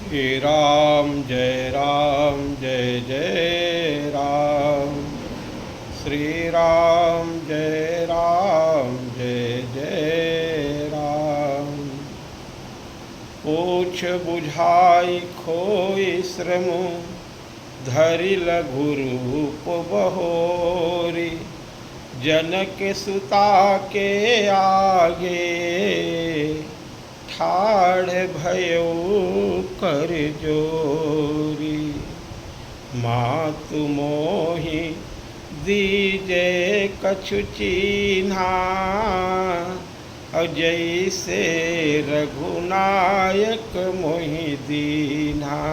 हे राम जय जय राम। श्री राम जय जय राम। पूछ बुझाई खोई श्रम, धरि लघु रूप बहोरी। जनक सुता के आगे, ठाढ़ भयो कर जोरी। मातु मोहि दीजे कछु चीन्हा, जैसे रघुनायक मोहि दीन्हा।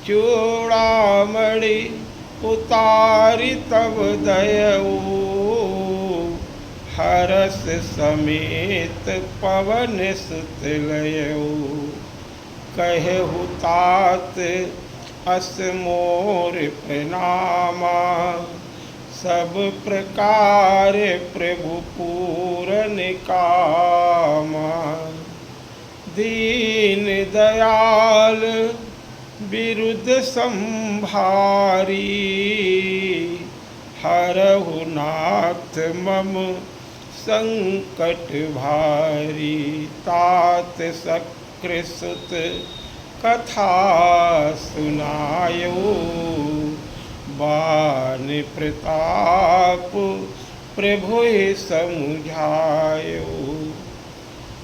चूड़ामणि उतारि तब दयऊ, हरस समेत पवन सुत लयऊ। कहु तात अस मोर प्रणामा, सब प्रकार प्रभु पूरन कामा। दीन दयाल बिरुद संभारी, हरहु नाथ मम संकट भारी। तात शक्र सुत कथा सुनायो, बान प्रताप प्रभु समुझायो।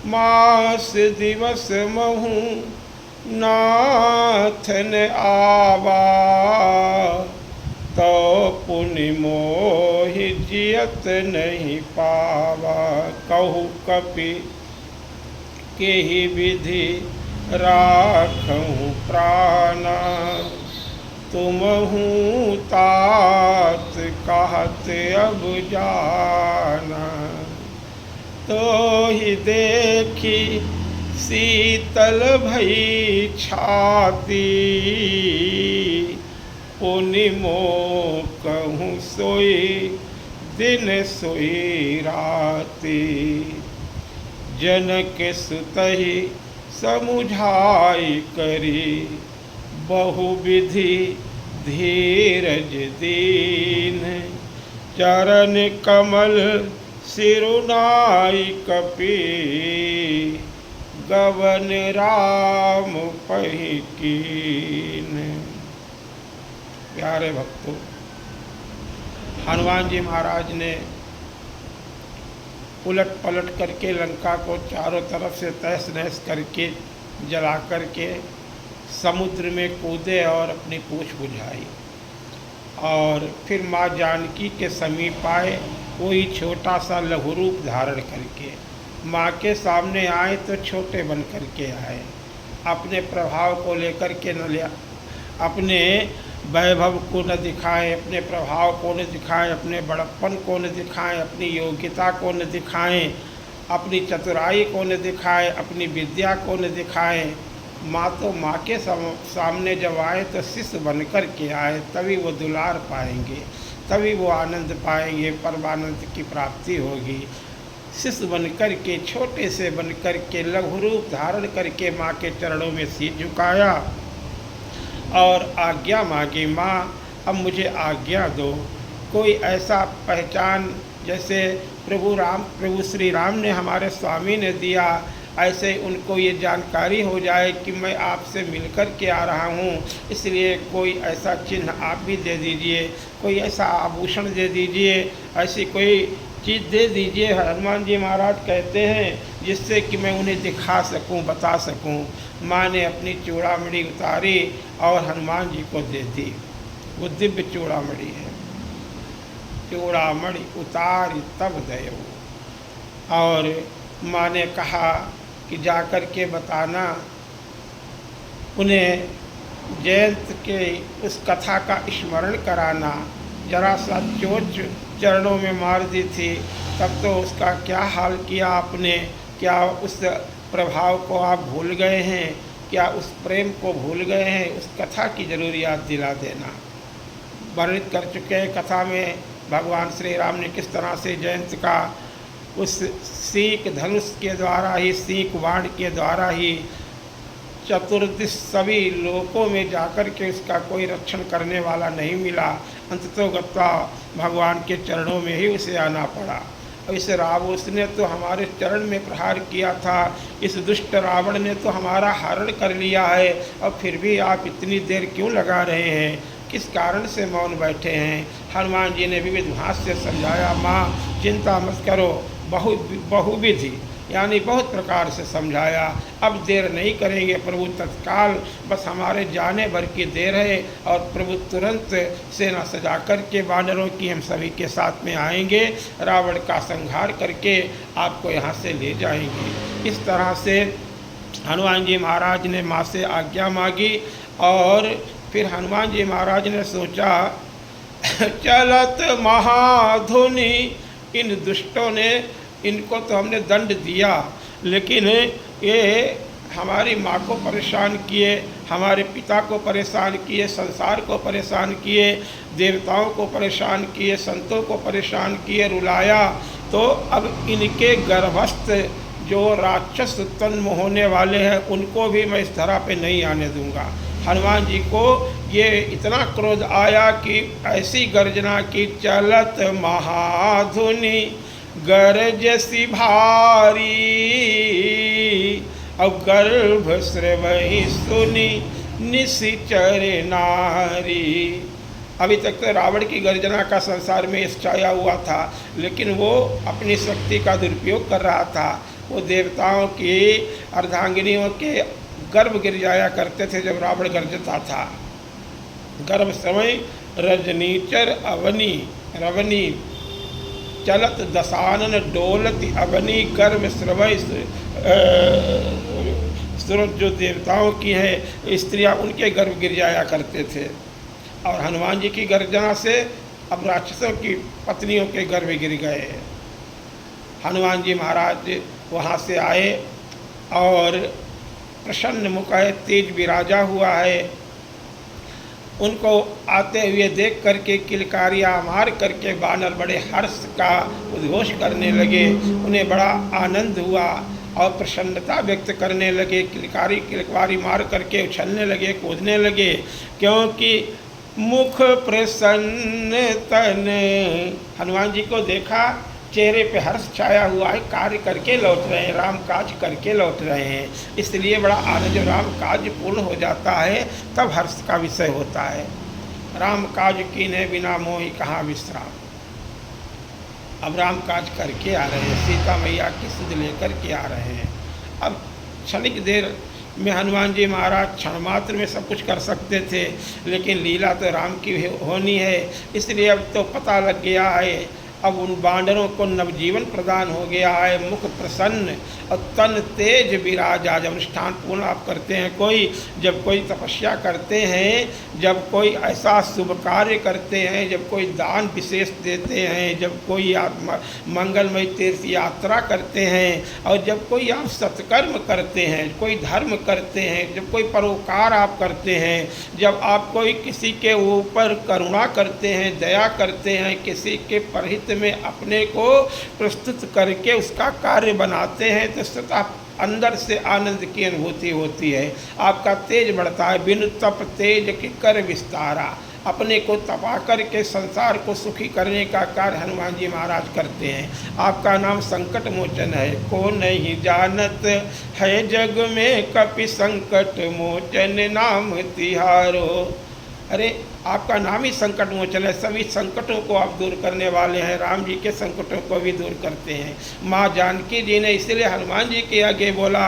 मास दिवस महु नाथन आवा, तो पुनि मोहि जियत नहीं पावा। कहु कपि केहि विधि राखहु प्राणा, तुमहु तात कहत अब जाना। तो ही देखी शीतल भई छाती, पुनि मोह कहूँ सोई दिन सोई राती। जनक सुतहि समुझाई करी, बहुविधि धीरज दीन। चरण कमल सिरुनाई कपि, गवन राम पहि कीन। प्यारे भक्तों, हनुमान जी महाराज ने उलट पलट करके लंका को चारों तरफ से तहस नहस करके जला करके समुद्र में कूदे और अपनी पूँछ बुझाई। और फिर माँ जानकी के समीप आए, कोई छोटा सा लघु रूप धारण करके। माँ के सामने आए तो छोटे बन करके आए, अपने प्रभाव को लेकर के न लिया, अपने वैभव को न दिखाएं, अपने प्रभाव को न दिखाएं, अपने बड़प्पन को न दिखाएं, अपनी योग्यता को न दिखाएं, अपनी चतुराई को न दिखाएं, अपनी विद्या को न दिखाएं। माँ तो माँ के सामने जब आए तो शिष्य बन कर के आए, तभी वो दुलार पाएंगे, तभी वो आनंद पाएंगे, परमानंद की प्राप्ति होगी। शिष्य बन कर के, छोटे से बन कर के, लघु रूप धारण करके माँ के चरणों में सिर झुकाया और आज्ञा मांगी, माँ अब मुझे आज्ञा दो। कोई ऐसा पहचान जैसे प्रभु श्री राम ने हमारे स्वामी ने दिया, ऐसे उनको ये जानकारी हो जाए कि मैं आपसे मिलकर के आ रहा हूँ, इसलिए कोई ऐसा चिन्ह आप भी दे दीजिए, कोई ऐसा आभूषण दे दीजिए, ऐसी कोई चीज़ दे दीजिए। हनुमान जी महाराज कहते हैं जिससे कि मैं उन्हें दिखा सकूं, बता सकूं। माँ ने अपनी चूड़ामणि उतारी और हनुमान जी को दे दी। वो दिव्य चूड़ामणि है। चूड़ामणि उतारी तब दयो। और माँ ने कहा कि जाकर के बताना, उन्हें जयंत के उस कथा का स्मरण कराना। जरा सा चोट चरणों में मार दी थी, तब तो उसका क्या हाल किया आपने। क्या उस प्रभाव को आप भूल गए हैं? क्या उस प्रेम को भूल गए हैं? उस कथा की जरूर याद दिला देना। वर्णित कर चुके हैं कथा में भगवान श्री राम ने किस तरह से जयंत का उस सीक धनुष के द्वारा ही, सीक बाण के द्वारा ही चतुर्दिश सभी लोकों में जाकर के उसका कोई रक्षण करने वाला नहीं मिला। अंततोगत्वा भगवान के चरणों में ही उसे आना पड़ा। अब इस रावण ने तो हमारे चरण में प्रहार किया था, इस दुष्ट रावण ने तो हमारा हरण कर लिया है, अब फिर भी आप इतनी देर क्यों लगा रहे हैं, किस कारण से मौन बैठे हैं। हनुमान जी ने विविध भाष्य से समझाया, माँ चिंता मत करो, बहुविधि यानी बहुत प्रकार से समझाया। अब देर नहीं करेंगे प्रभु, तत्काल बस हमारे जाने भर की देर है और प्रभु तुरंत सेना सजा करके वानरों की हम सभी के साथ में आएंगे, रावण का संहार करके आपको यहाँ से ले जाएंगे। इस तरह से हनुमान जी महाराज ने माँ से आज्ञा मांगी और फिर हनुमान जी महाराज ने सोचा, चलत महाधुनि, इन दुष्टों ने, इनको तो हमने दंड दिया, लेकिन ये हमारी माँ को परेशान किए, हमारे पिता को परेशान किए, संसार को परेशान किए, देवताओं को परेशान किए, संतों को परेशान किए, रुलाया। तो अब इनके गर्भस्थ जो राक्षस उत्पन्न होने वाले हैं उनको भी मैं इस धरा पे नहीं आने दूंगा। हनुमान जी को ये इतना क्रोध आया कि ऐसी गर्जना की, चलत महाधुनि गरजसी भारी, अब गर्भ श्रवहि सुनि निशिचर नारी। अभी तक तो रावण की गर्जना का संसार में छाया हुआ था, लेकिन वो अपनी शक्ति का दुरुपयोग कर रहा था। वो देवताओं की अर्धांगिनियों के गर्भ गिर जाया करते थे जब रावण गर्जता था। गर्भ समय रजनीचर अवनी रवनी, चलत दशानन डोलति अवनी, गर्भ श्रवय सूरज जो देवताओं की है स्त्रियां, उनके गर्भ गिर जाया करते थे। और हनुमान जी की गर्जना से अब राक्षसों की पत्नियों के गर्भ गिर गए। हनुमान जी महाराज वहाँ से आए और प्रसन्न मुख है, तेज विराजा हुआ है। उनको आते हुए देख करके किलकारियाँ मार करके वानर बड़े हर्ष का उद्घोष करने लगे। उन्हें बड़ा आनंद हुआ और प्रसन्नता व्यक्त करने लगे। किलकारी मार करके उछलने लगे, कूदने लगे, क्योंकि मुख प्रसन्न तन, हनुमान जी को देखा, चेहरे पे हर्ष छाया हुआ है, कार्य करके लौट रहे हैं, राम काज करके लौट रहे हैं। इसलिए बड़ा आनंद, जब राम काज पूर्ण हो जाता है तब हर्ष का विषय होता है। राम काज कीने बिना मोहि कहाँ विश्राम। अब राम काज करके आ रहे हैं, सीता मैया की सुध लेकर के आ रहे हैं। अब क्षणिक देर में हनुमान जी महाराज क्षण मात्र में सब कुछ कर सकते थे, लेकिन लीला तो राम की होनी है, इसलिए अब तो पता लग गया है। अब उन बांडरों को नवजीवन प्रदान हो गया है, मुख प्रसन्न और तन तेज विराजा। जब अनुष्ठान पूर्ण आप करते हैं कोई, जब कोई तपस्या करते हैं, जब कोई ऐसा शुभ कार्य करते हैं, जब कोई दान विशेष देते हैं, जब कोई मंगलमय तीर्थ यात्रा करते हैं, और जब कोई आप सत्कर्म करते हैं, कोई धर्म करते हैं, जब कोई परोपकार आप करते हैं, जब आप कोई किसी के ऊपर करुणा करते हैं, दया करते हैं, किसी के परहित में अपने को प्रस्तुत करके उसका कार्य बनाते हैं, तो स्वतः अंदर से आनंद की अनुभूति होती है। आपका तेज बढ़ता है। बिनु तप तेज के कर विस्तारा, अपने को तपा करके संसार को सुखी करने का कार्य हनुमान जी महाराज करते हैं। आपका नाम संकट मोचन है, को नहीं जानत है जग में कपि संकट मोचन नाम तिहारो। अरे आपका नाम ही संकट मोचन है, सभी संकटों को आप दूर करने वाले हैं। राम जी के संकटों को भी दूर करते हैं। माँ जानकी जी ने इसलिए हनुमान जी के आगे बोला,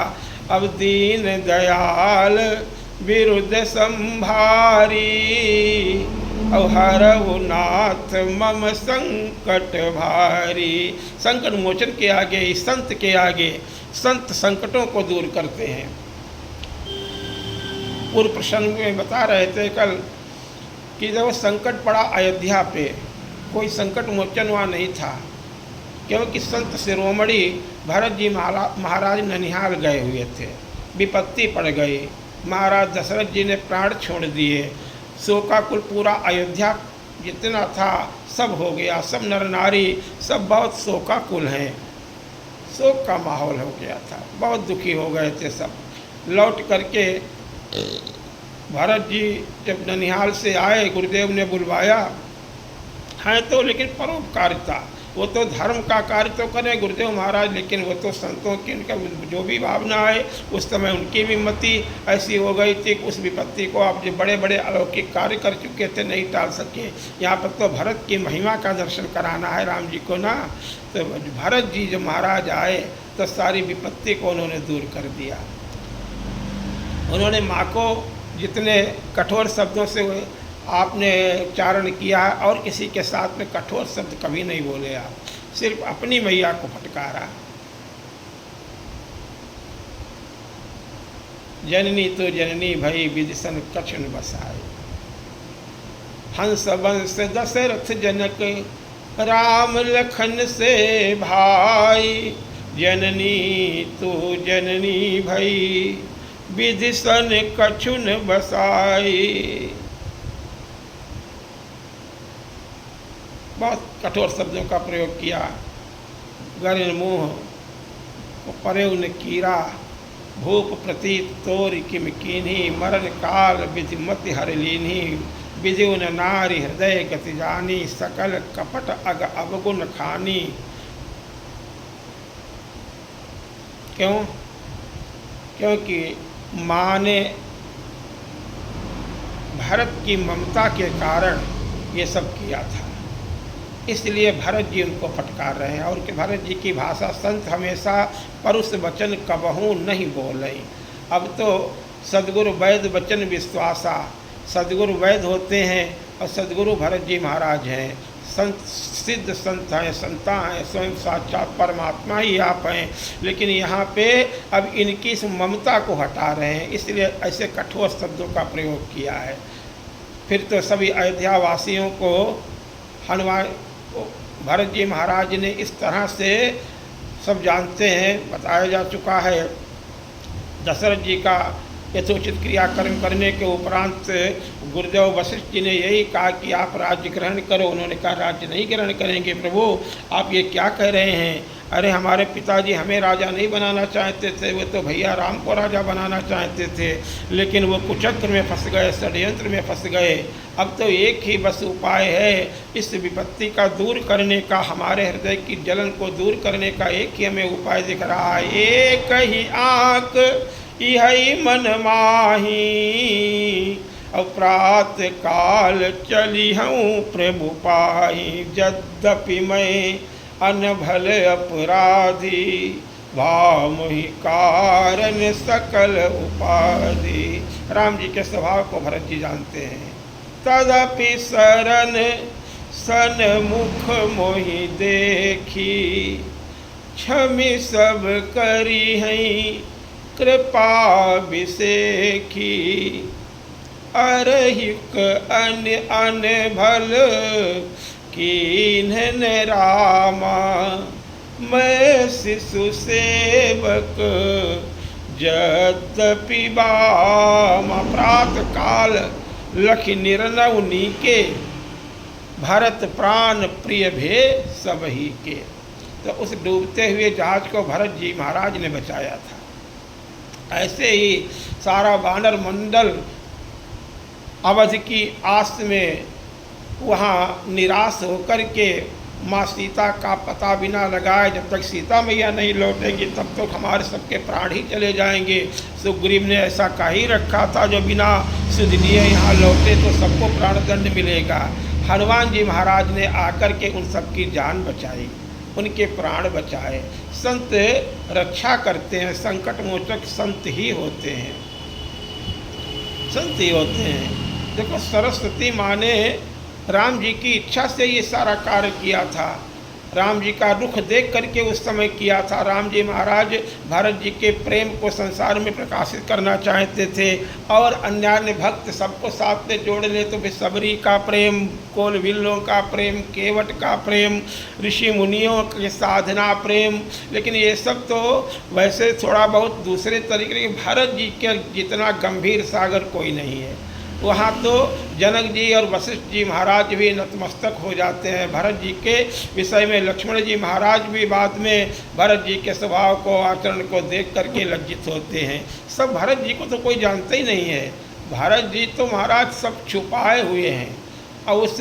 अब दीन दयाल विरुद्ध संभारी, अब हरहु नाथ मम संकट भारी। संकट मोचन के आगे, संत के आगे, संत संकटों को दूर करते हैं। पूर्व प्रसंग में बता रहे थे कल कि जब संकट पड़ा अयोध्या पे, कोई संकट मोचन वहाँ नहीं था, क्योंकि संत शिरोमणि भरत जी महाराज ननिहाल गए हुए थे, विपत्ति पड़ गई, महाराज दशरथ जी ने प्राण छोड़ दिए, शोकाकुल पूरा अयोध्या जितना था सब हो गया, सब नर नारी सब बहुत शोकाकुल हैं, शोक का माहौल हो गया था, बहुत दुखी हो गए थे सब। लौट करके भरत जी जब ननिहाल से आए, गुरुदेव ने बुलवाया है तो, लेकिन परोपकारिता, वो तो धर्म का कार्य तो करें गुरुदेव महाराज, लेकिन वो तो संतों की उनका जो भी भावना है उस समय उनकी भी मति ऐसी हो गई थी कि उस विपत्ति को आप जो बड़े बड़े अलौकिक कार्य कर चुके थे नहीं टाल सके। यहाँ पर तो भरत की महिमा का दर्शन कराना है राम जी को ना, तो भरत जी जो महाराज आए तो सारी विपत्ति को उन्होंने दूर कर दिया। उन्होंने माँ को जितने कठोर शब्दों से आपने उच्चारण किया और किसी के साथ में कठोर शब्द कभी नहीं बोले आप, सिर्फ अपनी मैया को फटकारा। जननी तो जननी भई विदिशन कछुन बसाए, हंस वंश दशरथ जनक राम लखन से भाई। जननी तो जननी भई विदिशन कछुन बसाई। बहुत कठोर शब्दों का प्रयोग किया। गरुण मुँह परे उन कीरा, भूप प्रतीत तोर किम कीन्ही, मरण काल विधिमति हर लीन्ही। विधि उन नारी हृदय गति जानी, सकल कपट अग अवगुण खानी। क्यों? क्योंकि माँ ने भरत की ममता के कारण ये सब किया था, इसलिए भरत जी उनको फटकार रहे हैं। और कि भरत जी की भाषा संत हमेशा परुष वचन कबहू नहीं बोले। अब तो सदगुरु वैद वचन विश्वासा, सदगुरु वैद होते हैं और सदगुरु भरत जी महाराज हैं। संत सिद्ध संत हैं, संता हैं, स्वयं साक्षात परमात्मा ही आप हैं, लेकिन यहाँ पे अब इनकी इस ममता को हटा रहे हैं, इसलिए ऐसे कठोर शब्दों का प्रयोग किया है। फिर तो सभी अयोध्या वासियों को हनुमान भरत जी महाराज ने इस तरह से सब जानते हैं, बताया जा चुका है। दशरथ जी का यथोचित क्रियाकर्म करने के उपरांत गुरुदेव वशिष्ठ जी ने यही कहा कि आप राज्य ग्रहण करो। उन्होंने कहा राज्य नहीं ग्रहण करेंगे प्रभु, आप ये क्या कह रहे हैं? अरे हमारे पिताजी हमें राजा नहीं बनाना चाहते थे, वो तो भैया राम को राजा बनाना चाहते थे, लेकिन वो कुचक्र में फंस गए, षड्यंत्र में फंस गए। अब तो एक ही बस उपाय है, इस विपत्ति का दूर करने का, हमारे हृदय की जलन को दूर करने का एक ही हमें उपाय दिख रहा है। एक ही आँख यही मन माही, अपरात काल चली हूँ प्रभु पाही। यद्यपि मैं अनभल अपराधी, भामहि कारण सकल उपाधि। राम जी के स्वभाव को भरत जी जानते हैं। तदपि शरण सन्मुख मोहि देखी, क्षमि सब करी हैं कृपा विसेखी। अरहिक अन अन भल कीन्हन रामा, मैं शिशु सेवक यद्यपि बामा। प्रात काल लखि निर्णव नीके, भरत प्राण प्रिय भे सब ही के। तो उस डूबते हुए जहाज को भरत जी महाराज ने बचाया था। ऐसे ही सारा वानर मंडल अवध की आस में वहाँ निराश होकर के माँ सीता का पता बिना लगाए, जब तक सीता मैया नहीं लौटेंगी तब तक हमारे सबके प्राण ही चले जाएंगे। सुग्रीव ने ऐसा कह ही रखा था, जो बिना सुध लिए यहाँ लौटे तो सबको प्राणदंड मिलेगा। हनुमान जी महाराज ने आकर के उन सबकी जान बचाई, उनके प्राण बचाए। संत रक्षा करते हैं, संकट मोचक संत ही होते हैं, संत ही होते हैं। देखो सरस्वती माँ ने राम जी की इच्छा से ये सारा कार्य किया था, राम जी का रुख देख करके उस समय किया था। राम जी महाराज भरत जी के प्रेम को संसार में प्रकाशित करना चाहते थे और अन्य भक्त सबको साथ में जोड़ ले, तो सबरी का प्रेम, कोलविल्लों का प्रेम, केवट का प्रेम, ऋषि मुनियों के साधना प्रेम। लेकिन ये सब तो वैसे थोड़ा बहुत दूसरे तरीके के, भरत जी के जितना गंभीर सागर कोई नहीं है। वहाँ तो जनक जी और वशिष्ठ जी महाराज भी नतमस्तक हो जाते हैं भरत जी के विषय में। लक्ष्मण जी महाराज भी बाद में भरत जी के स्वभाव को, आचरण को देख करके लज्जित होते हैं। सब भरत जी को तो कोई जानता ही नहीं है। भरत जी तो महाराज सब छुपाए हुए हैं, और उस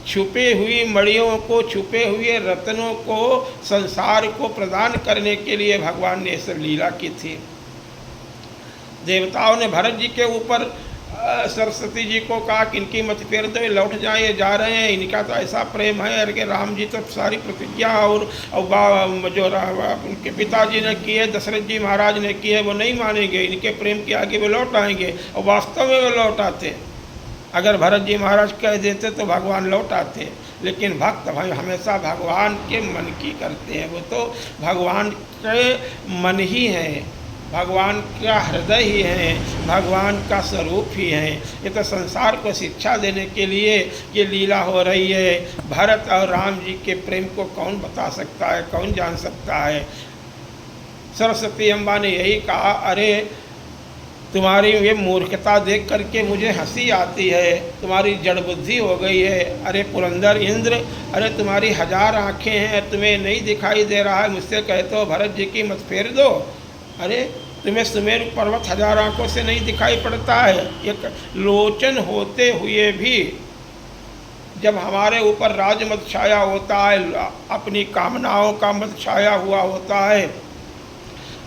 छुपे हुई मणियों को, छुपे हुए रत्नों को संसार को प्रदान करने के लिए भगवान ने सब लीला की थी। देवताओं ने भरत जी के ऊपर सरस्वती जी को कहा कि इनकी मत फेर दो, लौट जाए, ये जा रहे हैं, इनका तो ऐसा प्रेम है। अरे राम जी तो सारी प्रतिज्ञा और जो उनके पिताजी ने किए, दशरथ जी महाराज ने किए, वो नहीं मानेंगे, इनके प्रेम के आगे वो लौट आएंगे। और वास्तव में वो लौट आते। अगर भरत जी महाराज कह देते तो भगवान लौट आते, लेकिन भक्त भाई हमेशा भगवान के मन की करते हैं। वो तो भगवान के मन ही हैं, भगवान का हृदय ही है, भगवान का स्वरूप ही है। ये तो संसार को शिक्षा देने के लिए ये लीला हो रही है। भरत और राम जी के प्रेम को कौन बता सकता है, कौन जान सकता है। सरस्वती अम्बा ने यही कहा, अरे तुम्हारी ये मूर्खता देख करके मुझे हंसी आती है, तुम्हारी जड़ बुद्धि हो गई है। अरे पुरंदर इंद्र, अरे तुम्हारी 1000 आँखें हैं, तुम्हें नहीं दिखाई दे रहा है, मुझसे कहते हो भरत जी की मत फेर दो। अरे तुम्हें सुमेरु पर्वत 1000 आँखों से नहीं दिखाई पड़ता है। एक लोचन होते हुए भी जब हमारे ऊपर राज मत छाया होता है, अपनी कामनाओं का मत छाया हुआ होता है,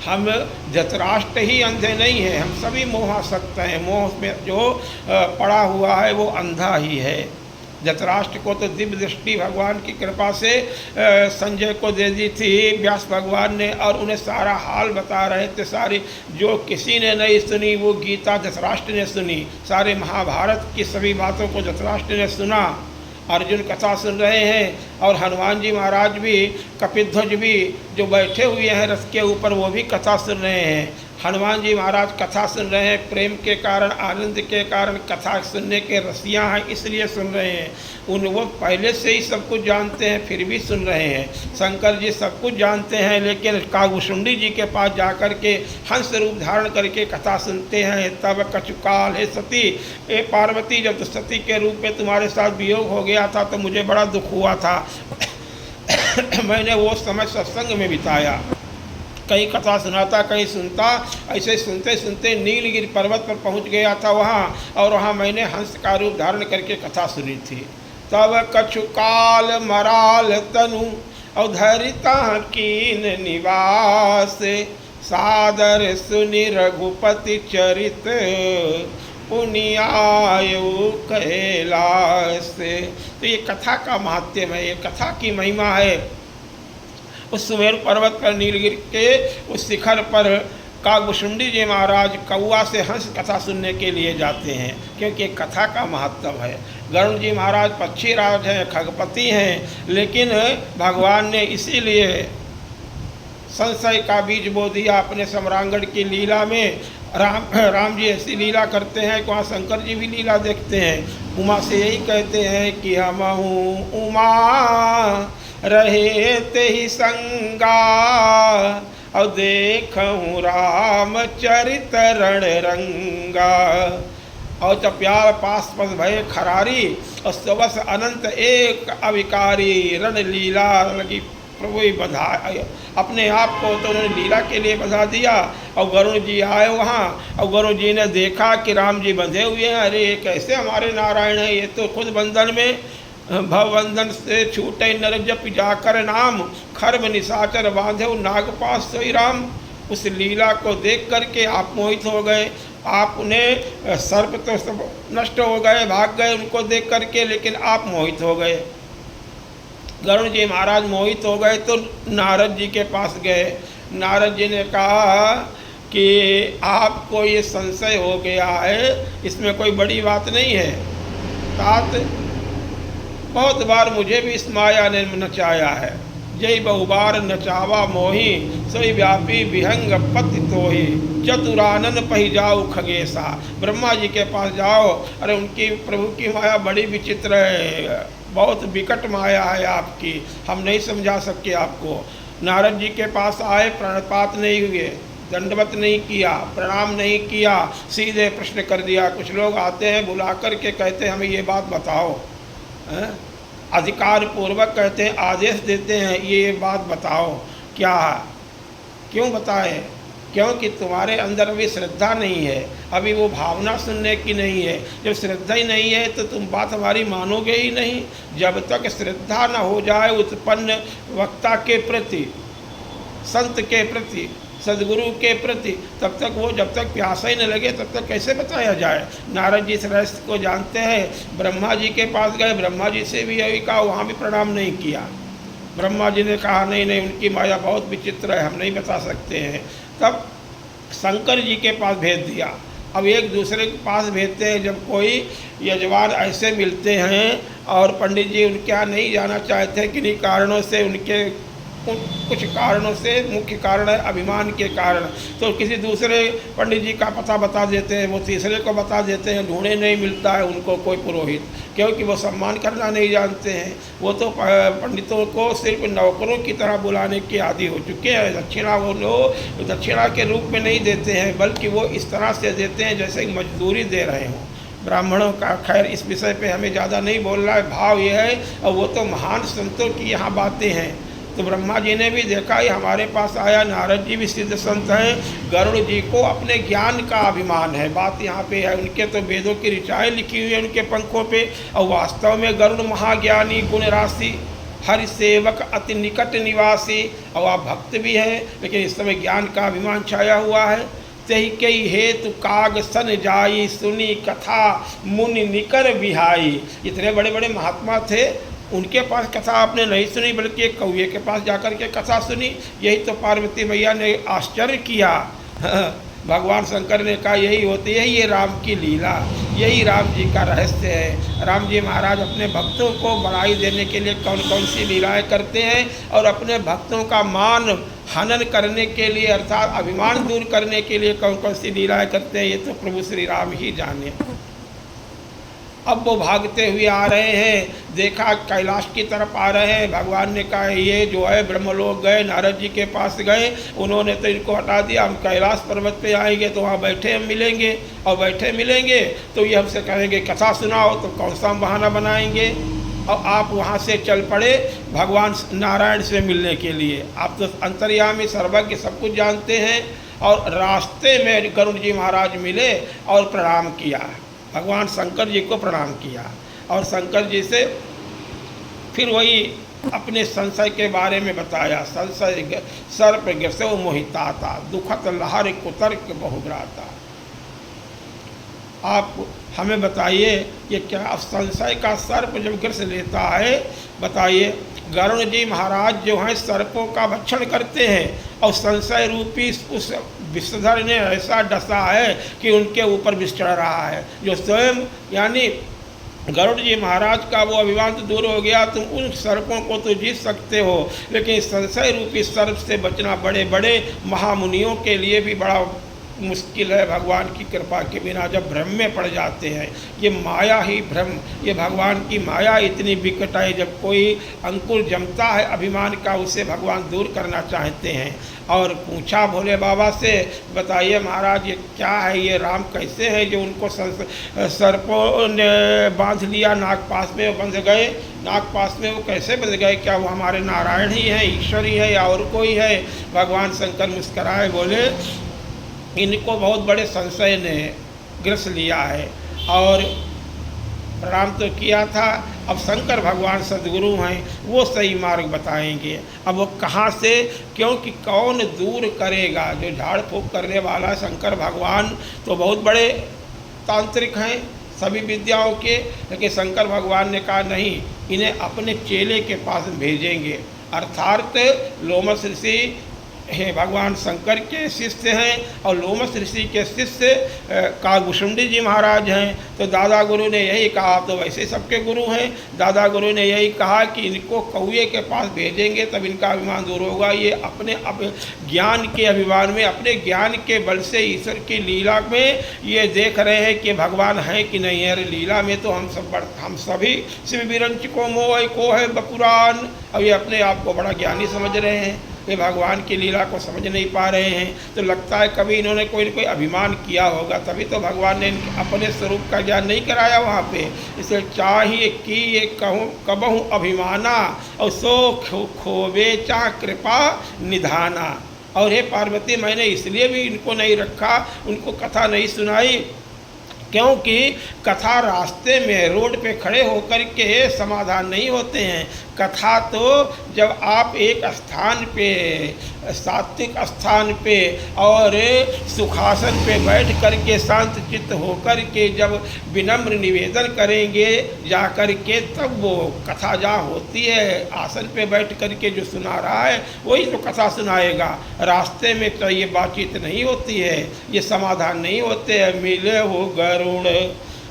हम धृतराष्ट्र ही अंधे नहीं हैं, हम सभी मोहासक्त हैं। मोह में जो पड़ा हुआ है वो अंधा ही है। धृतराष्ट्र को तो दिव्य दृष्टि भगवान की कृपा से संजय को दे दी थी व्यास भगवान ने, और उन्हें सारा हाल बता रहे थे। सारी जो किसी ने नहीं सुनी वो गीता धृतराष्ट्र ने सुनी। सारे महाभारत की सभी बातों को धृतराष्ट्र ने सुना। अर्जुन कथा सुन रहे हैं, और हनुमान जी महाराज भी, कपिध्वज भी जो बैठे हुए हैं रथ के ऊपर, वो भी कथा सुन रहे हैं। हनुमान जी महाराज कथा सुन रहे हैं, प्रेम के कारण, आनंद के कारण, कथा सुनने के रसियाँ हैं इसलिए सुन रहे हैं। वो पहले से ही सब कुछ जानते हैं फिर भी सुन रहे हैं। शंकर जी सब कुछ जानते हैं, लेकिन कागभूषुंडी जी के पास जाकर के हंस रूप धारण करके कथा सुनते हैं। तब कछुकाल हे सती, ए पार्वती, जब सती के रूप में तुम्हारे साथ वियोग हो गया था तो मुझे बड़ा दुख हुआ था। मैंने वो समय सत्संग में बिताया, कहीं कथा सुनाता कहीं सुनता, ऐसे सुनते सुनते नीलगिरि पर्वत पर पहुंच गया था वहाँ, और वहाँ मैंने हंस का रूप धारण करके कथा सुनी थी। तब कछुकाल मराल तनु अवधरिता कीन निवास, सादर सुनि रघुपति चरित पुनियायु कैलास। तो ये कथा का महात्म्य है, ये कथा की महिमा है। उस सुमेरु पर्वत पर नीलगिरि के उस शिखर पर कागभूषुंडी जी महाराज कौआ से हंस कथा सुनने के लिए जाते हैं, क्योंकि कथा का महत्व है। गरुण जी महाराज पक्षी राज हैं, खगपति हैं, लेकिन भगवान ने इसीलिए संशय का बीज बो दिया अपने सम्रांगण की लीला में। राम जी ऐसी लीला करते हैं कि वहाँ शंकर जी भी लीला देखते हैं। उमा से यही कहते हैं कि हम हूँ उमा रहे ते ही संगा, और देखूँ राम चरित रण रंगा। और जब प्यार पास पस भय खरारी, और सबस अनंत एक अविकारी। रण लीला लगी प्रभु ही बधा, अपने आप को तो उन्होंने लीला के लिए बधा दिया। और वरुण जी आए वहाँ, और वरुण जी ने देखा कि राम जी बंधे हुए हैं। अरे कैसे हमारे नारायण हैं, ये तो खुद बंधन में, भवबंधन से छूटे नर जप जाकर नाम, खर्ब निशाचर बांधे नागपाश सोई राम। उस लीला को देख करके आप मोहित हो गए। आप उन्हें सर्प तो सब नष्ट हो गए, भाग गए उनको देख करके, लेकिन आप मोहित हो गए। गरुण जी महाराज मोहित हो गए तो नारद जी के पास गए। नारद जी ने कहा कि आपको ये संशय हो गया है, इसमें कोई बड़ी बात नहीं है। तात बहुत बार मुझे भी इस माया ने नचाया है। जय बहुबार नचावा मोही, सोई व्यापी विहंग पति तोही, चतुरानन पही जाओ खगेशा। ब्रह्मा जी के पास जाओ, अरे उनकी प्रभु की माया बड़ी विचित्र है, बहुत विकट माया है आपकी, हम नहीं समझा सके आपको। नारद जी के पास आए, प्रणपात नहीं हुए। दंडवत नहीं किया, प्रणाम नहीं किया, सीधे प्रश्न कर दिया। कुछ लोग आते हैं बुला कर के कहते हैं हमें ये बात बताओ, अधिकार पूर्वक कहते हैं, आदेश देते हैं ये बात बताओ क्या है। क्यों बताए? क्योंकि तुम्हारे अंदर अभी श्रद्धा नहीं है, अभी वो भावना सुनने की नहीं है। जब श्रद्धा ही नहीं है तो तुम बात हमारी मानोगे ही नहीं। जब तक श्रद्धा न हो जाए उत्पन्न वक्ता के प्रति, संत के प्रति, सदगुरु के प्रति, तब तक वो जब तक प्यासा ही न लगे तब तक कैसे बताया जाए। नारद जी इस रहस्य को जानते हैं। ब्रह्मा जी के पास गए, ब्रह्मा जी से भी यही कहा, वहाँ भी प्रणाम नहीं किया। ब्रह्मा जी ने कहा नहीं नहीं, उनकी माया बहुत विचित्र है, हम नहीं बता सकते हैं। तब शंकर जी के पास भेज दिया। अब एक दूसरे के पास भेजते हैं। जब कोई यजमान ऐसे मिलते हैं और पंडित जी उनके यहाँ नहीं जाना चाहते किन्हीं कारणों से, उनके कुछ कारणों से, मुख्य कारण है अभिमान के कारण, तो किसी दूसरे पंडित जी का पता बता देते हैं, वो तीसरे को बता देते हैं। ढूंढे नहीं मिलता है उनको कोई पुरोहित, क्योंकि वो सम्मान करना नहीं जानते हैं। वो तो पंडितों को सिर्फ नौकरों की तरह बुलाने के आदी हो चुके हैं। दक्षिणा वो लोग दक्षिणा के रूप में नहीं देते हैं, बल्कि वो इस तरह से देते हैं जैसे मजदूरी दे रहे हों। ब्राह्मणों का, खैर इस विषय पे हमें ज़्यादा नहीं बोल रहा है, भाव ये है। और वो तो महान संतों की यहाँ बातें हैं। तो ब्रह्मा जी ने भी देखा ये हमारे पास आया, नारद जी भी सिद्ध संत हैं, गरुड़ जी को अपने ज्ञान का अभिमान है। बात यहाँ पे है, उनके तो वेदों की ऋचाएँ लिखी हुई है उनके पंखों पे, और वास्तव में गरुड़ महाज्ञानी, गुण राशि, हरि सेवक, अति निकट निवासी, और आप भक्त भी हैं, लेकिन इस समय ज्ञान का अभिमान छाया हुआ है। तेहि कई हेतु काग सन जाई, सुनी कथा मुनि निकर बिहाई। इतने बड़े बड़े महात्मा थे, उनके पास कथा आपने नहीं सुनी, बल्कि एक कौए के पास जाकर के कथा सुनी। यही तो पार्वती मैया ने आश्चर्य किया। भगवान शंकर ने कहा यही होती है ये राम की लीला, यही राम जी का रहस्य है। राम जी महाराज अपने भक्तों को बड़ाई देने के लिए कौन कौन सी लीलाएं करते हैं, और अपने भक्तों का मान हनन करने के लिए, अर्थात अभिमान दूर करने के लिए कौन कौन सी लीलाएं करते हैं, ये तो प्रभु श्री राम ही जाने। अब वो भागते हुए आ रहे हैं, देखा कैलाश की तरफ आ रहे हैं। भगवान ने कहा ये जो है ब्रह्मलोक गए, नारद जी के पास गए, उन्होंने तो इनको हटा दिया। हम कैलाश पर्वत पे आएंगे तो वहाँ बैठे हम मिलेंगे, और बैठे मिलेंगे तो ये हमसे कहेंगे कथा सुनाओ, तो कौन सा बहाना बनाएंगे। और आप वहाँ से चल पड़े भगवान नारायण से मिलने के लिए। आप तो अंतर्यामी, सर्वज्ञ, सब कुछ जानते हैं। और रास्ते में गरुड़ जी महाराज मिले और प्रणाम किया, भगवान शंकर जी को प्रणाम किया। और शंकर जी से फिर वही अपने संशय के बारे में बताया। संशय सर्प ग्रसो मोहिताता, दुखत लहर कुतर्क बहुब्राता। आप हमें बताइए ये क्या संशय का सर्प जब ग्रस लेता है, बताइए। गरुड़ जी महाराज जो हैं सर्पों का भक्षण करते हैं, और संशय रूपी उस विषधर ने ऐसा डसा है कि उनके ऊपर विष चढ़ रहा है, जो स्वयं यानी गरुड़ जी महाराज का वो अभिमान तो दूर हो गया। तुम उन सर्पों को तो जीत सकते हो, लेकिन संशय रूपी सर्प से बचना बड़े बड़े महामुनियों के लिए भी बड़ा मुश्किल है। भगवान की कृपा के बिना जब भ्रम में पड़ जाते हैं, ये माया ही भ्रम, ये भगवान की माया इतनी विकट है। जब कोई अंकुर जमता है अभिमान का, उसे भगवान दूर करना चाहते हैं। और पूछा भोले बाबा से, बताइए महाराज ये क्या है, ये राम कैसे है जो उनको सर्पों ने बांध लिया, नागपाश में वो बंध गए। नागपाश में वो कैसे बंध गए? क्या वो हमारे नारायण ही है, ईश्वर ही है, या और कोई है? भगवान शंकर मुस्कराए, बोले इनको बहुत बड़े संशय ने ग्रस लिया है। और प्रणाम तो किया था। अब शंकर भगवान सद्गुरु हैं, वो सही मार्ग बताएंगे। अब वो कहाँ से, क्योंकि कौन दूर करेगा? जो झाड़ फूँक करने वाला शंकर भगवान तो बहुत बड़े तांत्रिक हैं सभी विद्याओं के, लेकिन शंकर भगवान ने कहा नहीं, इन्हें अपने चेले के पास भेजेंगे। अर्थात लोमस ऋषि हैं भगवान शंकर के शिष्य हैं, और लोमस ऋषि के शिष्य कालभूषुंडी जी महाराज हैं। तो दादा गुरु ने यही कहा, तो वैसे सबके गुरु हैं, दादा गुरु ने यही कहा कि इनको कौए के पास भेजेंगे तब इनका अभिमान दूर होगा। ये अपने ज्ञान के अभिमान में, अपने ज्ञान के बल से ईश्वर की लीला में ये देख रहे हैं कि भगवान है कि नहीं है। अरे लीला में तो हम सभी शिव विरंच को मोह को है बपुरान। अब ये अपने आप को बड़ा ज्ञानी समझ रहे हैं। ये भगवान की लीला को समझ नहीं पा रहे हैं। तो लगता है कभी इन्होंने कोई न कोई अभिमान किया होगा, तभी तो भगवान ने अपने स्वरूप का ज्ञान नहीं कराया वहाँ पे। इसलिए चाहिए कि ये कहूँ कबहूँ अभिमाना और सो खोवे चा कृपा निधाना। और हे पार्वती, मैंने इसलिए भी इनको नहीं रखा, उनको कथा नहीं सुनाई, क्योंकि कथा रास्ते में रोड पे खड़े होकर के समाधान नहीं होते हैं। कथा तो जब आप एक स्थान पे, सात्विक स्थान पे और सुखासन पे बैठ कर के शांत चित्त होकर के जब विनम्र निवेदन करेंगे जा कर के, तब वो कथा जहाँ होती है, आसन पे बैठ कर के जो सुना रहा है वही तो कथा सुनाएगा। रास्ते में तो ये बातचीत नहीं होती है, ये समाधान नहीं होते हैं। मिले हो गरुड़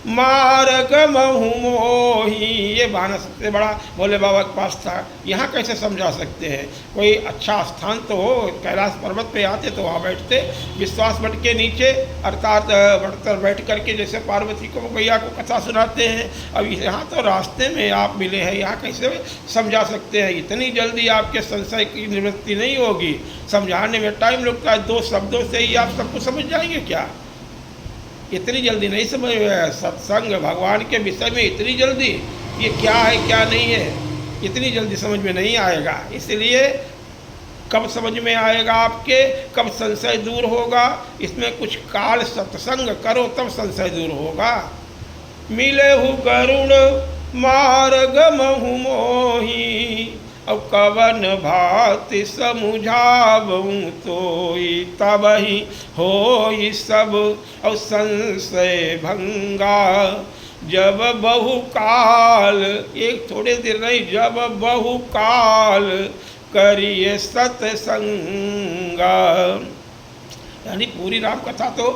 मार्ग महु मोही, ये बहाना सबसे बड़ा भोले बाबा के पास था। यहाँ कैसे समझा सकते हैं? कोई अच्छा स्थान तो हो, कैलाश पर्वत पे आते तो वहाँ बैठते, विश्वास मठ के नीचे अर्थात बढ़कर बैठ करके जैसे पार्वती को भैया को कथा सुनाते हैं। अब यहाँ तो रास्ते में आप मिले हैं, यहाँ कैसे समझा सकते हैं? इतनी जल्दी आपके संशय की निवृत्ति नहीं होगी, समझाने में टाइम लगता है। 2 शब्दों से ही आप सब कुछ समझ जाएंगे क्या? इतनी जल्दी नहीं समझ में। सत्संग भगवान के विषय में इतनी जल्दी, ये क्या है क्या नहीं है, इतनी जल्दी समझ में नहीं आएगा। इसलिए कब समझ में आएगा आपके, कब संशय दूर होगा? इसमें कुछ काल सत्संग करो तब संशय दूर होगा। मिले हु गरुड़ मार्ग महु मोही, अब कवन भाति समुझावूँ तोई, तबहि होई सब और संशय भंगा। जब बहुकाल, एक थोड़े देर नहीं, जब बहुकाल करिए सत्संगा। यानी पूरी राम कथा तो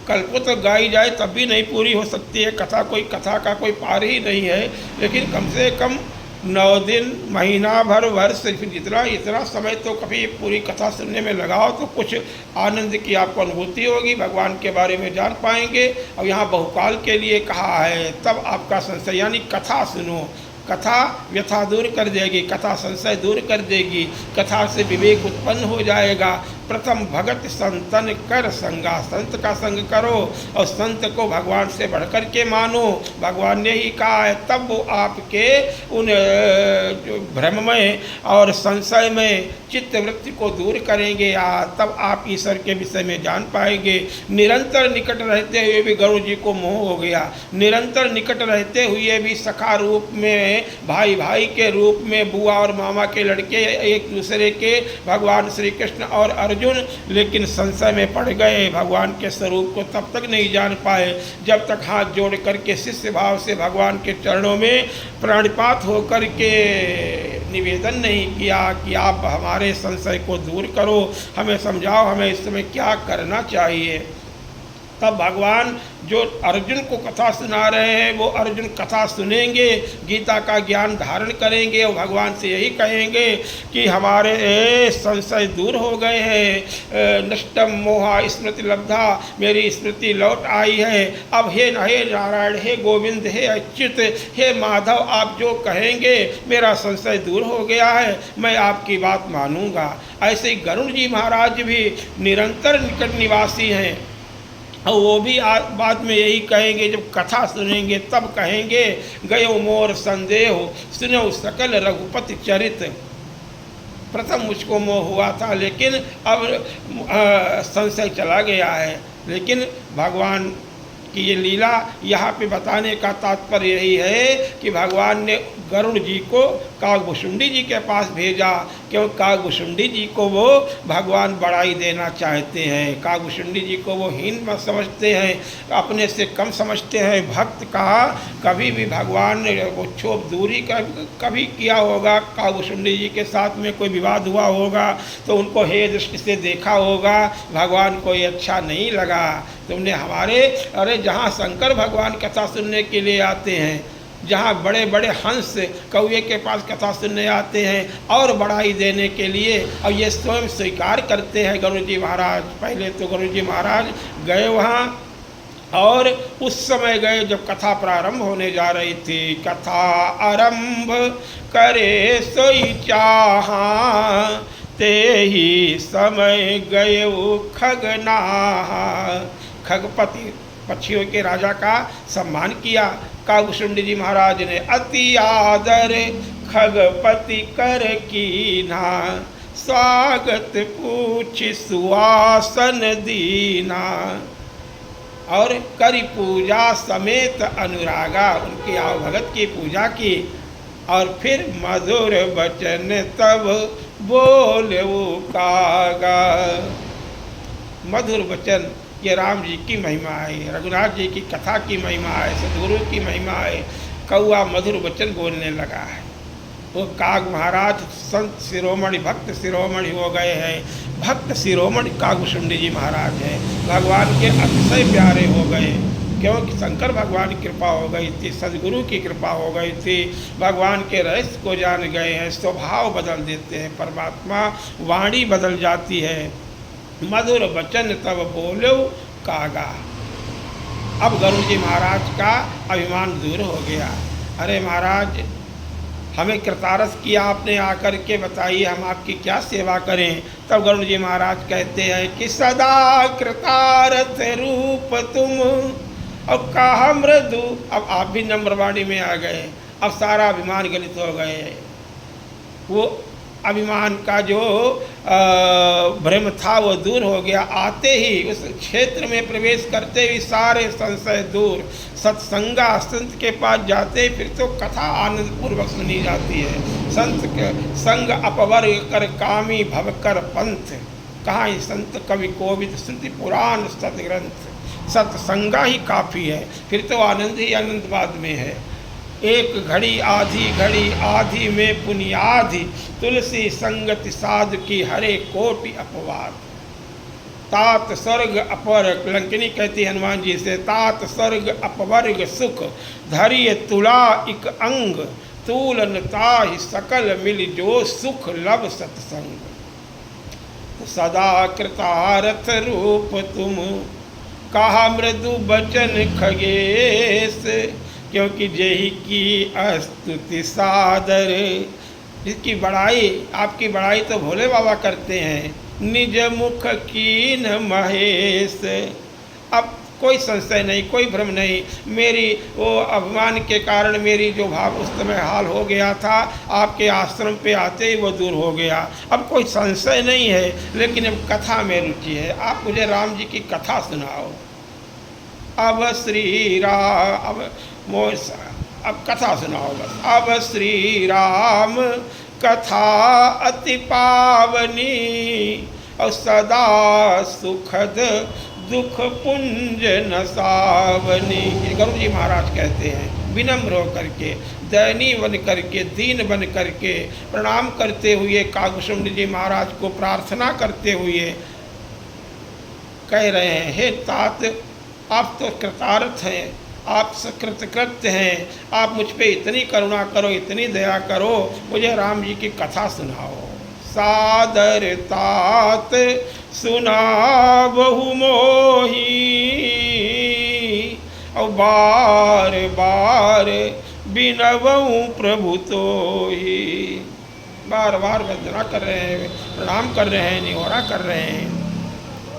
कल्पों तक गाई जाए तब भी नहीं पूरी हो सकती है कथा। कोई कथा का कोई पार ही नहीं है, लेकिन कम से कम 9 दिन, महीना भर, वर्ष, जितना इतना समय तो कभी पूरी कथा सुनने में लगाओ तो कुछ आनंद की आपको अनुभूति होगी, भगवान के बारे में जान पाएंगे। और यहाँ बहुकाल के लिए कहा है, तब आपका संशय, यानी कथा सुनो। कथा व्यथा दूर कर देगी, कथा संशय दूर कर देगी, कथा से विवेक उत्पन्न हो जाएगा। प्रथम भगत संतन कर संगा, संत का संग करो और संत को भगवान से बढ़कर के मानो। भगवान ने ही कहा है, तब वो आपके उन भ्रममय और संशय में चित्त वृत्ति को दूर करेंगे, तब आप ईश्वर के विषय में जान पाएंगे। निरंतर निकट रहते हुए भी गरुड़ जी को मोह हो गया, निरंतर निकट रहते हुए भी सखा रूप में, भाई भाई के रूप में, बुआ और मामा के लड़के एक दूसरे के, भगवान श्री कृष्ण और अर्जुन, लेकिन संशय में पड़ गए। भगवान के स्वरूप को तब तक नहीं जान पाए जब तक हाथ जोड़ करके शिष्य भाव से भगवान के चरणों में प्रणिपात होकर के निवेदन नहीं किया कि आप हमारे संशय को दूर करो, हमें समझाओ, हमें इस समय क्या करना चाहिए। तब भगवान जो अर्जुन को कथा सुना रहे हैं, वो अर्जुन कथा सुनेंगे, गीता का ज्ञान धारण करेंगे और भगवान से यही कहेंगे कि हमारे संशय दूर हो गए हैं, नष्टम मोहा स्मृति लब्धा, मेरी स्मृति लौट आई है। अब हे नारायण, हे गोविंद, हे अच्युत, हे माधव, आप जो कहेंगे मेरा संशय दूर हो गया है, मैं आपकी बात मानूंगा। ऐसे ही गरुड़ जी महाराज भी निरंतर निकट निवासी हैं और वो भी बाद में यही कहेंगे, जब कथा सुनेंगे तब कहेंगे, गयो मोर संदेह सुनो सकल रघुपति चरित। प्रथम मुझको मोह हुआ था, लेकिन अब संशय चला गया है। लेकिन भगवान कि ये लीला यहाँ पे बताने का तात्पर्य यही है कि भगवान ने गरुड़ जी को कागभुषुंडी जी के पास भेजा, क्योंकि कागभुषुंडी जी को वो भगवान बड़ाई देना चाहते हैं। कागभुषुंडी जी को वो हीन मत समझते हैं, अपने से कम समझते हैं। भक्त का कभी भी भगवान ने वो क्षोभ दूरी कभी किया होगा, कागभुषुंडी जी के साथ में कोई विवाद हुआ होगा तो उनको हे दृष्टि से देखा होगा, भगवान को ये अच्छा नहीं लगा। तुमने हमारे, अरे जहाँ शंकर भगवान कथा सुनने के लिए आते हैं, जहाँ बड़े बड़े हंस कौवे के पास कथा सुनने आते हैं और बड़ाई देने के लिए, और ये स्वयं स्वीकार करते हैं गरुड़ जी महाराज। पहले तो गरुड़ जी महाराज गए वहाँ और उस समय गए जब कथा प्रारंभ होने जा रही थी। कथा आरंभ करे सोई चाहा, ते ही समय गयो खगनाहा। खगपति पक्षियों के राजा का सम्मान किया कागभूषुंडी जी महाराज ने। अति आदर खगपति कर कीना, स्वागत पूछ सुआसन दीना। और करी पूजा समेत अनुरागा, उनकी आवभगत की पूजा की। और फिर मधुर वचन तब बोले वो कागा। मधुर वचन, ये राम जी की महिमा है, रघुनाथ जी की कथा की महिमा है, सदगुरु की महिमा है। कौआ मधुर वचन बोलने लगा है। वो काग महाराज संत शिरोमणि भक्त शिरोमणि हो गए हैं। भक्त शिरोमणि कागभूषुंडी जी महाराज हैं। भगवान के अतिशय प्यारे हो गए, क्योंकि शंकर भगवान की कृपा हो गई थी, सदगुरु की कृपा हो गई थी। भगवान के रहस्य को जान गए हैं। स्वभाव बदल देते हैं परमात्मा, वाणी बदल जाती है। मधुर वचन तब बोलो कागा। अब गरुड़ जी महाराज का अभिमान दूर हो गया। अरे महाराज, हमें कृतारथ किया आपने, आकर के बताइए हम आपकी क्या सेवा करें। तब गरुड़ जी महाराज कहते हैं कि सदा कृतारथ रूप तुम। अब कहा मृदु, अब आप भी नम्रवाणी में आ गए। अब सारा अभिमान गलित हो गए। वो अभिमान का जो भ्रम था वो दूर हो गया। आते ही उस क्षेत्र में प्रवेश करते ही सारे संशय दूर। सत्संगा, संत के पास जाते फिर तो कथा आनंद पूर्वक सुनी जाती है। संत के संग अपवर्ग कर कामी भव कर पंथ। कहाँ संत कवि कोविद श्रुति पुराण सतग्रंथ। सत्संगा ही काफ़ी है, फिर तो आनंद ही आनंद बाद में है। एक घड़ी आधी में पुनियाधि, तुलसी संगति साधु की हरे कोटि अपवाद। तात स्वर्ग अपर, लंकिनी कहती हनुमान जी से, तात स्वर्ग अपवर्ग सुख, धरिय तुला इक अंग, तूलन ताहि सकल मिल जो सुख लब सत्संग। सदा कृतारथ रूप तुम, कहा मृदु बचन खगेश। क्योंकि जेहि की स्तुति सादर, इसकी बड़ाई, आपकी बड़ाई तो भोले बाबा करते हैं। निज मुख कीन महेश। अब कोई संशय नहीं, कोई भ्रम नहीं। मेरी वो अभिमान के कारण मेरी जो भाव उस समय हाल हो गया था, आपके आश्रम पे आते ही वो दूर हो गया। अब कोई संशय नहीं है, लेकिन अब कथा में रुचि है। आप मुझे राम जी की कथा सुनाओ। अब श्री राम, अब कथा सुनाओ बस। अब श्री राम कथा अति पावनी, और सदा सुखद दुख पुंज नसावनी। ये गरुड़ जी महाराज कहते हैं, विनम्र होकर के, दयनीय बन करके, दीन बन करके, प्रणाम करते हुए, कागभूषुंडी जी महाराज को प्रार्थना करते हुए कह रहे हैं, हे तात, आप तो कृतार्थ हैं, आप कृतकृत्य हैं, आप मुझ पे इतनी करुणा करो, इतनी दया करो, मुझे राम जी की कथा सुनाओ। सादर तात सुना बहु मोही, और बार बार बिनवऊं प्रभु तो ही। बार बार वंदना कर रहे हैं, प्रणाम कर रहे हैं, निहोरा कर रहे हैं।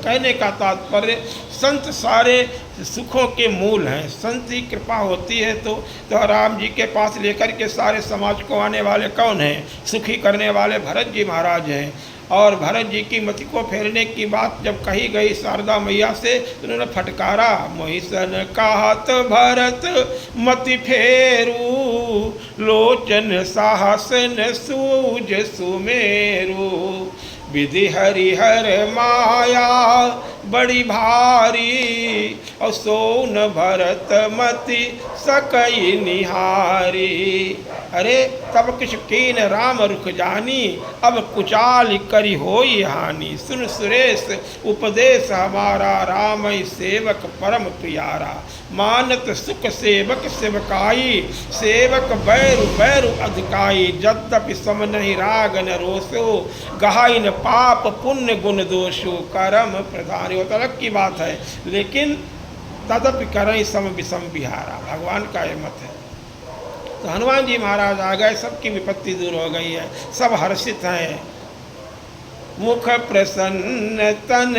कहने का तात्पर्य, संत सारे सुखों के मूल हैं। संत की कृपा होती है तो राम जी के पास लेकर के सारे समाज को आने वाले कौन हैं? सुखी करने वाले भरत जी महाराज हैं। और भरत जी की मति को फेरने की बात जब कही गई शारदा मैया से, तो उन्होंने फटकारा, मोहिसन कहत भरत मति फेरू, लोचन साहस न सूझ सुमेरु, विधि हरिहर माया बड़ी भारी, और सोन भरत मति सकई निहारी। अरे तब किछ कीन राम रुख जानी, अब कुचाल करी होई हानि। सुन सुरेश उपदेश हमारा, राम सेवक परम प्यारा। मानत सुख सेवक सेवकाई, सेवक बैरु बैरु अधिकाई। यद्यपि सम नहीं राग न रोसो, गहाई न पाप पुण्य गुण दोषो। कर्म प्रधान, वो तो अलग की बात है, लेकिन तदपि करई सम विषम बिहारा, भगवान का ये मत है। तो हनुमान जी महाराज आ गए, सबकी विपत्ति दूर हो गई है, सब हर्षित हैं। मुख प्रसन्न तन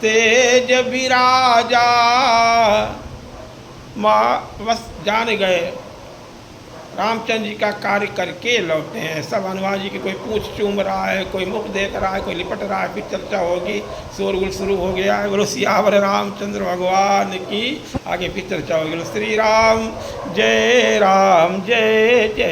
तेज विराजा। माँ बस जान गए, रामचंद्र जी का कार्य करके लौटे हैं। सब हनुमान जी की कोई पूंछ चूम रहा है, कोई मुख देख रहा है, कोई लिपट रहा है, फिर चर्चा होगी, शोरगुल शुरू हो गया है। बोलो सियावर रामचंद्र भगवान की। आगे फिर चर्चा होगी। बोलो श्री राम जय जय।